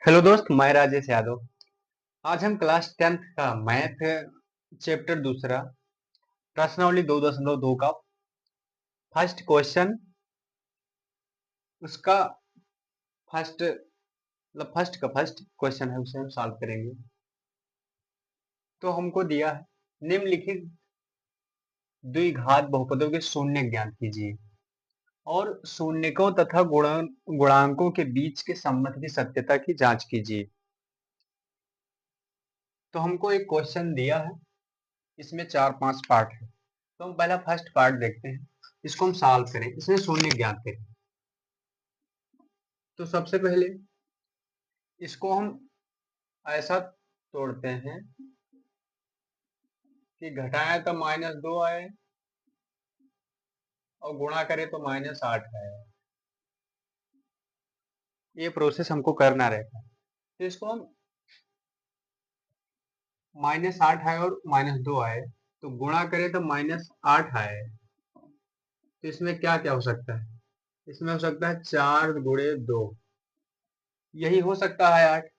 Hello दोस्त, मैं राजेश यादव। आज हम क्लास 10th का मैथ चैप्टर दूसरा प्रश्नावली 2.2 का फर्स्ट क्वेश्चन, उसका फर्स्ट मतलब फर्स्ट का फर्स्ट क्वेश्चन है, उसे हम सॉल्व करेंगे। तो हमको दिया है निम्नलिखित द्विघात बहुपदों के शून्य ज्ञात कीजिए और शून्यकों तथा गुणांकों के बीच के संबंध की सत्यता की जांच कीजिए। तो हमको एक क्वेश्चन दिया है, इसमें 4-5 पार्ट है। तो हम पहला फर्स्ट पार्ट देखते हैं, इसको हम सॉल्व करें, इसमें शून्य ज्ञात करें। तो सबसे पहले इसको हम ऐसा तोड़ते हैं कि घटाएं तो -2 आए और गुणा करें तो -8 आए। ये प्रोसेस हमको करना रहता है। तो इसको हम -8 आए और -2 आए, तो गुणा करें तो -8 आए। तो इसमें क्या क्या हो सकता है? इसमें हो सकता है 4 गुणे 2, यही हो सकता है 8।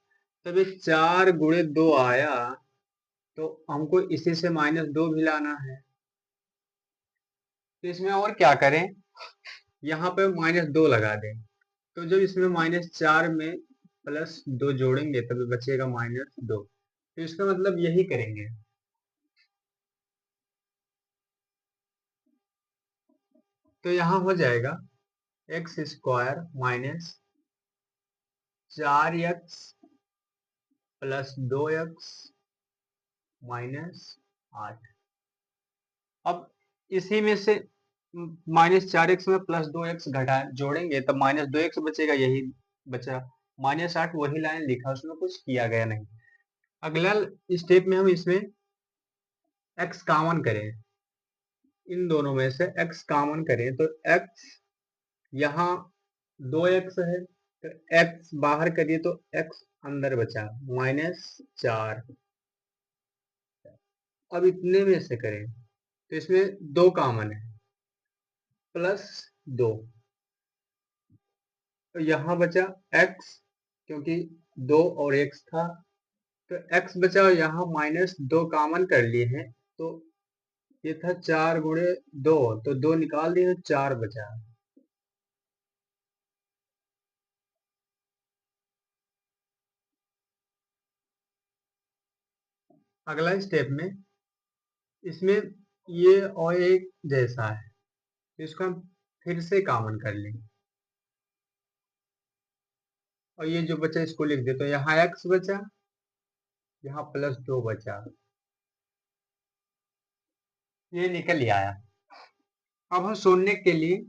तब ये 4 गुणे 2 आया, तो हमको इसी से -2 भी लाना है। तो इसमें और क्या करें, यहाँ पे -2 लगा दें। तो जब इसमें -4 में +2 जोड़ेंगे तब बचेगा -2। तो इसका मतलब यही करेंगे। तो यहाँ हो जाएगा x² minus 4x plus 2x -8। अब इसी में से -4x में +2x घटा जोड़ेंगे तब -2x बचेगा, यही बचा। -8 वही लाइन लिखा, उसमें कुछ किया गया नहीं। अगला स्टेप में हम इसमें x कॉमन करें, इन दोनों में से x कॉमन करें तो x, यहाँ 2x है तो x बाहर करिए तो x अंदर बचा -4। अब इतने में से करें तो इसमें 2 कॉमन है, +2। तो यहाँ बचा x, क्योंकि 2 और x था तो x बचा, और यहाँ -2 कॉमन कर लिए हैं। तो ये था 4 गुणे 2, तो 2 निकाल दिए तो 4 बचा। अगला स्टेप में इसमें ये और एक जैसा है, तो इसको हम फिर से कॉमन कर लेंगे और ये जो बचा इसको लिख दे। तो यहाँ x बचा, यहाँ +2 बचा, ये निकल ही आया। अब हम शून्य के लिए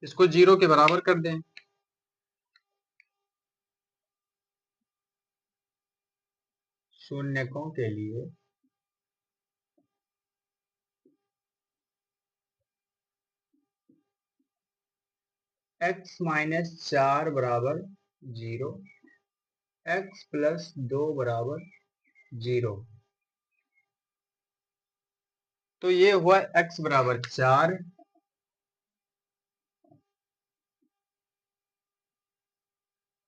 इसको 0 के बराबर कर दें। शून्यकों के लिए x-4 बराबर 0, x + 2 बराबर 0। तो ये हुआ x बराबर 4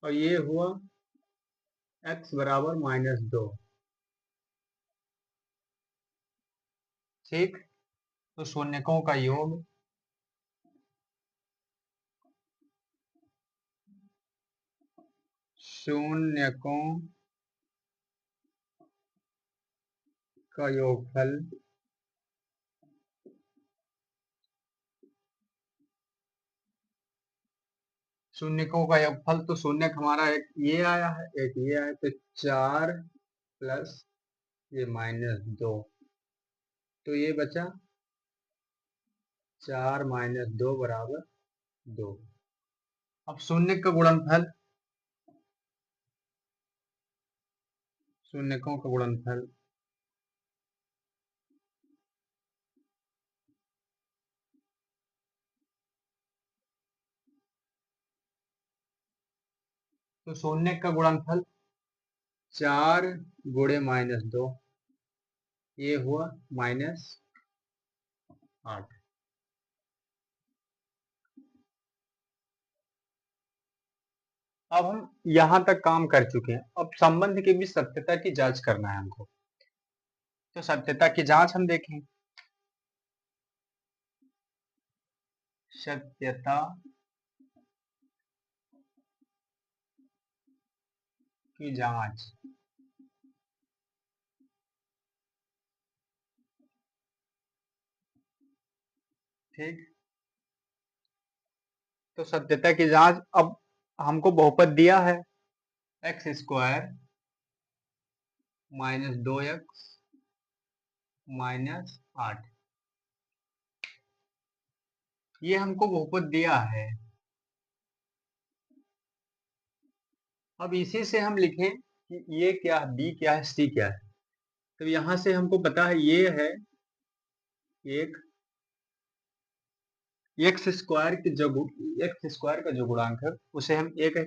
और ये हुआ x बराबर -2। ठीक, तो शून्यकों का योग शून्यकों का योगफल शून्यकों का योगफल, तो शून्यक हमारा एक ये आया है, एक ये आया, तो 4 प्लस ये -2, तो ये बचा 4 - 2 बराबर 2। अब शून्य का गुणनफल, शून्यकों का गुणनफल तो शून्य का गुणनफल 4 गुणे -2, ये हुआ -8। अब हम यहां तक काम कर चुके हैं, अब संबंध की भी सत्यता की जांच करना है हमको। तो सत्यता की जांच हम देखें। सत्यता की जांच। ठीक, तो सत्यता की जांच, अब हमको बहुपद दिया है x square minus 2x minus 8, ये हमको बहुपद दिया है। अब इसी से हम लिखें कि ये क्या है, बी क्या है, सी क्या है। तो यहां से हमको पता है ये है एक एक्स स्क्वायर की जो एक्स स्क्वायर का जो गुणांक है उसे हम एक है,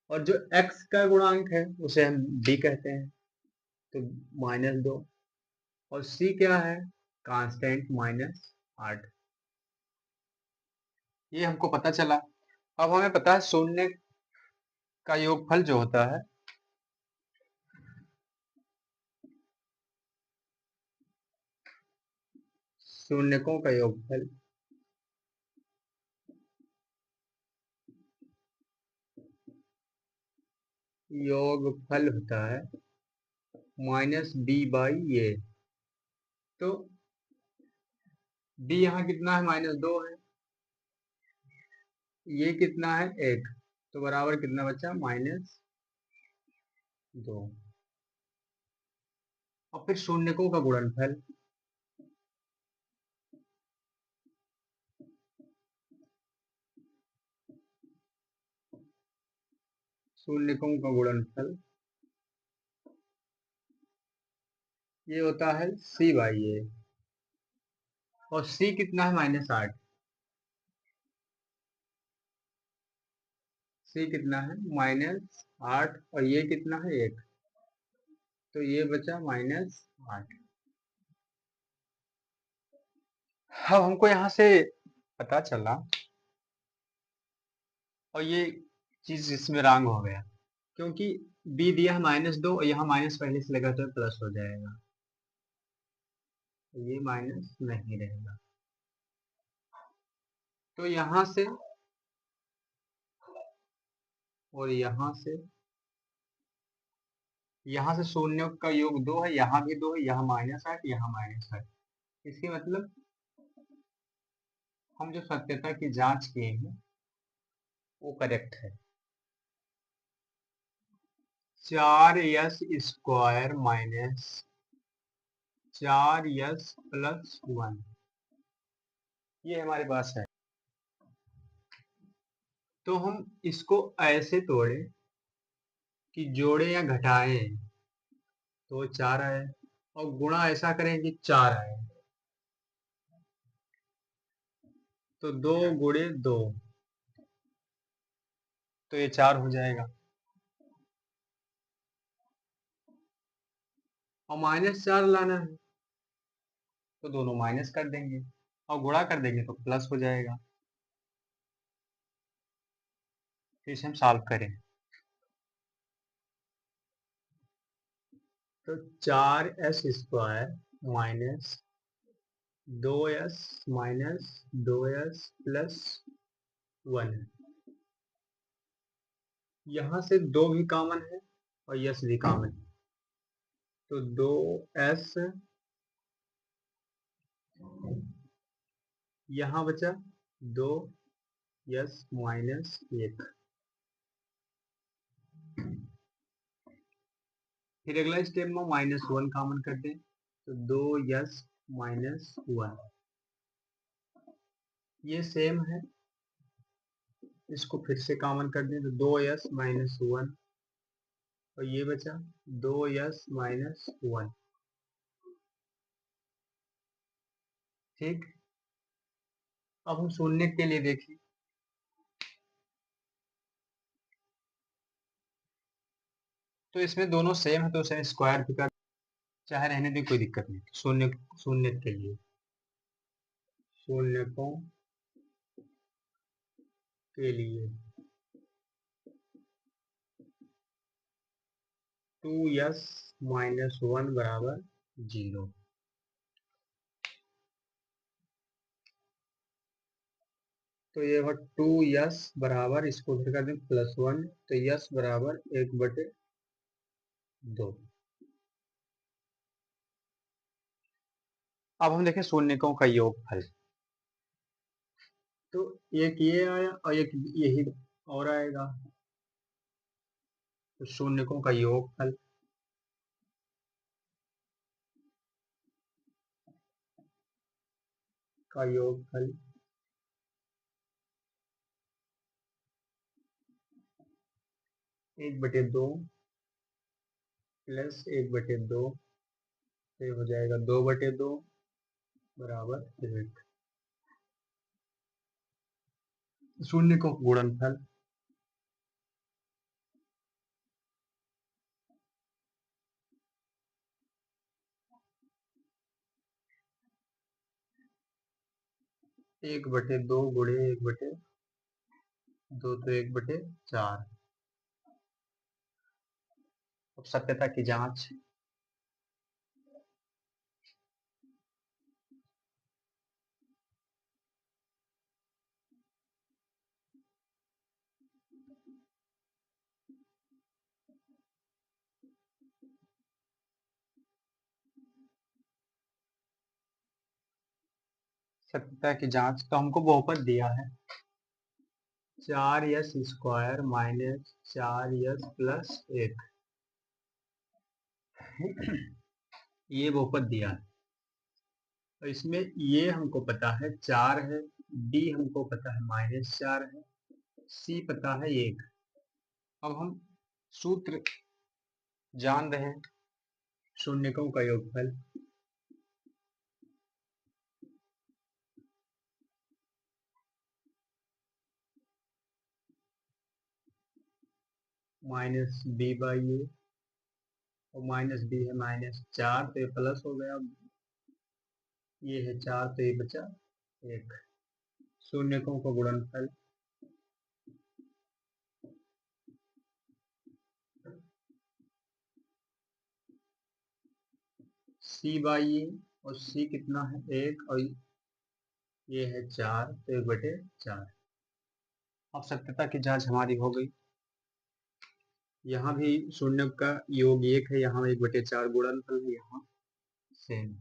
और जो एक्स का गुणांक है उसे हम डी कहते हैं, तो -2। और सी क्या है, कांस्टेंट -8। ये हमको पता चला। अब हमें पता है शून्य का योगफल जो होता है, शून्यकों का योगफल योगफल होता है -b/a। तो b यहाँ कितना है, -2 है, ये कितना है 1, तो बराबर कितना बचा, -2। और फिर शून्यकों का गुणनफल, शून्यकों का गुणनफल ये होता है c/a, और c कितना है, -8। c कितना है, -8, और ये कितना है 1, तो ये बचा -8। अब हमको यहाँ से पता चला, और ये चीज इसमें रॉन्ग हो गया, क्योंकि b दिया है -2 और यहाँ माइनस पहले से लगा तो प्लस हो जाएगा, ये माइनस नहीं रहेगा। तो यहाँ से शून्य का योग 2 है, यहाँ भी 2 है, यहाँ -8, यहाँ -8। इसकी मतलब हम जो सत्यता की जांच किए हैं वो करेक्ट है। 4s² माइनस 4s+1, ये हमारे पास है। तो हम इसको ऐसे तोड़े कि जोड़े या घटाएं तो 4 आए, और गुणा ऐसा करें कि 4 आए, तो 2 × 2, तो ये 4 हो जाएगा। और -4 लाना है तो दोनों माइनस कर देंगे, और गुणा कर देंगे तो प्लस हो जाएगा। तो इसे हम सॉल्व करें, तो 4s² minus 2s minus 2s+1 है। यहाँ से 2 भी कॉमन है और यस भी कॉमन है, तो 2s यहाँ बचा 2s-1। फिर अगला स्टेप में -1 कॉमन कर दें, तो 2s-1, ये सेम है, इसको फिर से कॉमन कर दें तो 2s-1, और ये बचा 2s-1। ठीक, अब हम शून्य के लिए देखें, तो इसमें दोनों सेम है तो उसे स्क्वायर भी कर, चाहे रहने दें कोई दिक्कत नहीं। शून्य शून्य के लिए शून्य को के लिए 2s माइनस 1 बराबर 0। तो ये होगा 2s बराबर, इसको फिर कर दें +1, तो s बराबर 1/2। अब हम देखें शून्यकों का योगफल। तो एक ये आया और एक यही और आएगा, तो शून्यकों का योगफल का योगफल 1/2 प्लस 1/2 से हो जाएगा 2/2 बराबर 1। शून्यकों का गुणनफल 1/2 गुणे 1/2 तो 1/4। अब सत्यता की जांच। सत्यता की जांच तो हमको बहुपद दिया है 4s² माइनस 4s प्लस 1, ये बहुपद दिया है। और इसमें ये हमको पता है 4 है, d हमको पता है -4 है, c पता है 1। अब हम सूत्र जान रहे हैं, शून्यकों का योगफल -b/a, और -b है -4, तो ये प्लस हो गया, ये है 4 तो ये बचा 1। शून्यकों का गुणनफल c/a, और c कितना है 1, और ये है 4 तो 1/4। अब सत्यता की जांच हमारी हो गई। यहाँ भी शून्य का योग 1 है, यहाँ 1/4 गुणनफल है, यहाँ सेम।